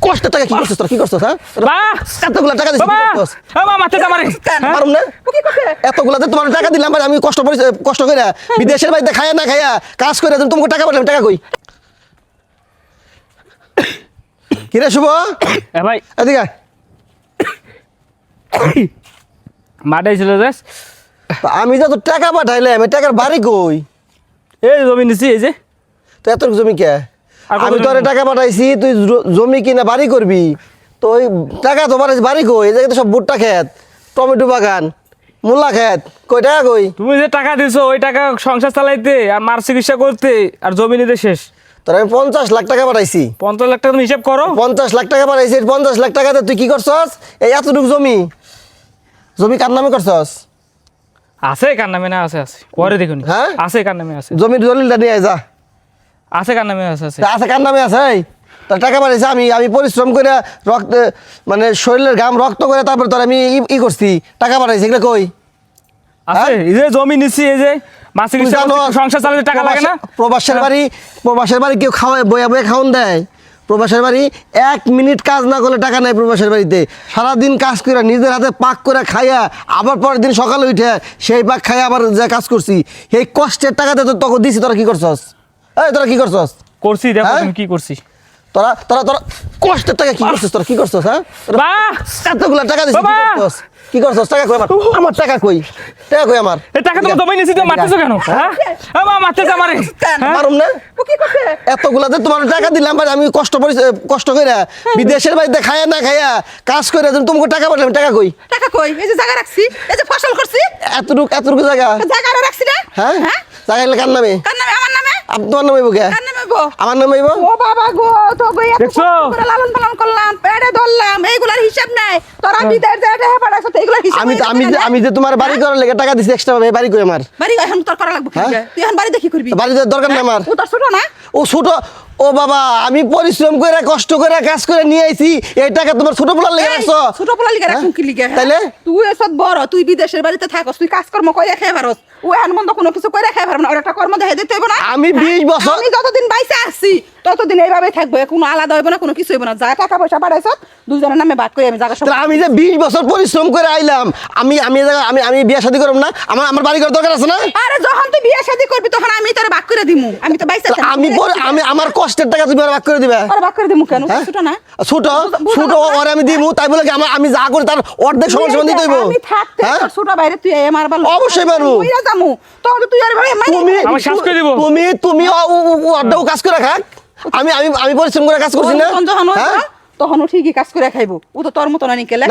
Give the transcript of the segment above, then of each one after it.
কষ্ট টাকা কি করছিস তোরা কি করছিস হ্যাঁ এতগুলা টাকা দিছিস মারুম না এতগুলাতে তোমার টাকা দিলাম আমি কষ্ট করে বিদেশের বাড়িতে খায়া না খায়া কাজ করে তোমাকে টাকা পাঠালাম টাকা কই কিরে শুভ ভাই এদিকে মাঠে ছিল আমি যত টাকা পাঠাইলাম এই টাকার বাড়ি কই এই জমি নিছি এই যে তো এত জমি কে আমি তোর টাকা পাঠাইছি তুই জমি কিনা বাড়ি করবি তো ওই টাকা তো বাড়ি কই এই জায়গায় তো সব ভুট্টা খেত টমেটো বাগান মূলা খেত কই টাকা কই তুমি যে টাকা দিছো ওই টাকা সংসার চালাইতে আর মার চিকিৎসা করতে আর জমি নিতে শেষ তোর আমি 50 লাখ টাকা পাঠাইছি 50 লাখ টাকা তুমি হিসাব করো 50 লাখ টাকা পাঠাইছি 50 লাখ টাকাতে তুই কি করছস এই এতটুকু জমি কার নামে করছস আছে কার নামে না আছে পরে দেখুন হ্যাঁ আছে কার নামে আছে জমির দলিলটা নিয়ে আয় যা আছে কার নামে আছে আছে কার নামে আছে তোর টাকা পাঠাইছি আমি পরিশ্রম করে রক্ত মানে শরীরের ঘাম রক্ত করে তারপর তোর আমি ই করছি টাকা পাঠাইছি এগুলো কই আছে এই যে জমি নিছি এই যে মাছ চিকিৎসা সংসার চালাতে টাকা লাগে না প্রবাসের বাড়ি কেউ খাওয়ায় বয়া বয়া খাওয়ান দেয় প্রবাসের বাড়ি 1 মিনিট কাজ না করলে টাকা নাই প্রবাসের বাড়িতে সারাদিন কাজ করে নিজের হাতে পাক করে খাইয়া আবার পরের দিন সকালে উঠে সেই পাক খাইয়া আবার যে কাজ করছি এই কষ্টের টাকাতে তো তোকে দিছি তোরা কি করছস তোরা কি করছস করছি দেখো তুমি কি করছি তোরা কষ্টের টাকা কি করছিস তোরা কি করছস হ্যাঁ এতগুলা টাকা দিছিস কি করছস টাকা কই আমার টাকা কই আমার এই টাকা তুমি জমাই নিছি তো মারতেছো কেন হ্যাঁ মা মারতেছ আমারে মারুম না এতগুলাতে তোমার টাকা দিলাম আমি কষ্ট করে বিদেশের বাড়িতে খায়া না খায়া কাজ করে তোমাকে টাকা পাঠালাম টাকা কই এই যে জায়গা রাখছি এই যে ফসল করছি এতটুকু জায়গা রাখছি না হ্যাঁ জায়গা কার নামে আমার নামে তোমার নামে কে কার নামে বো আমার নামে ও বাবা গো তো গো এত দেখছো? করে লালন পালন করলাম পেড়ে ধরলাম এইগুলার হিসাব নাই তোরা বিদেশ যেটা পাঠাইছ তো এইগুলার হিসাব আমি যে তোমার বাড়ি করার লেগে টাকা দিছি এক্সট্রা ভাবে বাড়ি কই আমার বাড়ি এখন তোর করা লাগবে তুই এখন বাড়ি দেখি করবি বাড়ি দরকার নাই আমার ও তোর ছোট না ও ছোট ও বাবা আমি পরিশ্রম করে কষ্ট করে কাজ করে নিয়ে আইছি এই টাকা তোমার ছোট পোলার লেগে রাখছো ছোট পোলা লিগা রাখুন কি লিগা তাইলে তুই এসব বড় তুই বিদেশের বাড়িতে থাকস তুই কাজকর্ম কইরা খেয়ে পারস ও এমন মন্দ কোনো কিছু কইরা খেয়ে পারব না ওর একটা কর্ম দেখাই দিতে হইব না আমি 20 বছর আমি যতদিন বাইসে আসছি ততদিন এইভাবে থাকবো কোনো আলাদা হইব না কোনো কিছু হইব না যা টাকা পয়সা পাঠাইছ দুজনের নামে ভাগ করে আমি জায়গা সব আমি যে 20 বছর পরিশ্রম করে আইলাম আমি বিয়ে শাদী করব না আমার বাড়ি ঘর দরকার আছে না আরে যখন তুই বিয়ে শাদী করবি তখন আমি তোরে ভাগ করে দিমু আমি তো বাইসে আমি আমার কষ্টের টাকা তুমি ভাগ করে দিবে আরে ভাগ করে দিমু কেন ছোট না ছোট ওরে আমি দিমু তাই বলে কি আমি যা করি তার অর্ধেক সমান দিতে হইব আমি থাকতে ছোট বাইরে তুই আমার ভালো অবশ্যই পারবো কইরা যামু তখন তুই আর ভাই আমার শ্বাস করে দিব তুমি অর্ধেক কাজ করে খাক আমি পরিশ্রম করে কাজ করছি না তখনও ঠিকই কাজ করে খাইবো ও তো তোর মতো না নিকেলে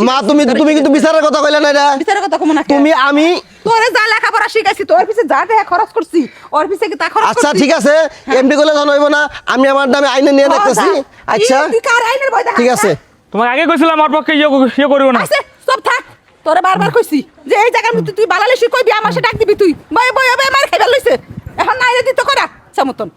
মা তুমি কিন্তু বিচারের কথা কইলা না এটা বিচারের কথা কমু না তুমি আমি তোরে যা লেখাপড়া শিখাইছি তোর পিছে যা টাকা খরচ করছি ওর পিছে কি তা খরচ করছি আচ্ছা ঠিক আছে এমডি কইলে জানো হইব না আমি আমার নামে আইনে নিয়ে দেখতেছি আচ্ছা তুই কার আইনের ভয় দেখা ঠিক আছে তোমাকে আগে কইছিলাম আমার পক্ষে ইয়ে করিও না আছে সব থাক তোরে বারবার কইছি যে এই জায়গার মধ্যে তুই বালালে কইবি আমার সাথে ডাক দিবি তুই বয় বয় মার খাইবার লইছে এখন নাইরে দিত করা সমতন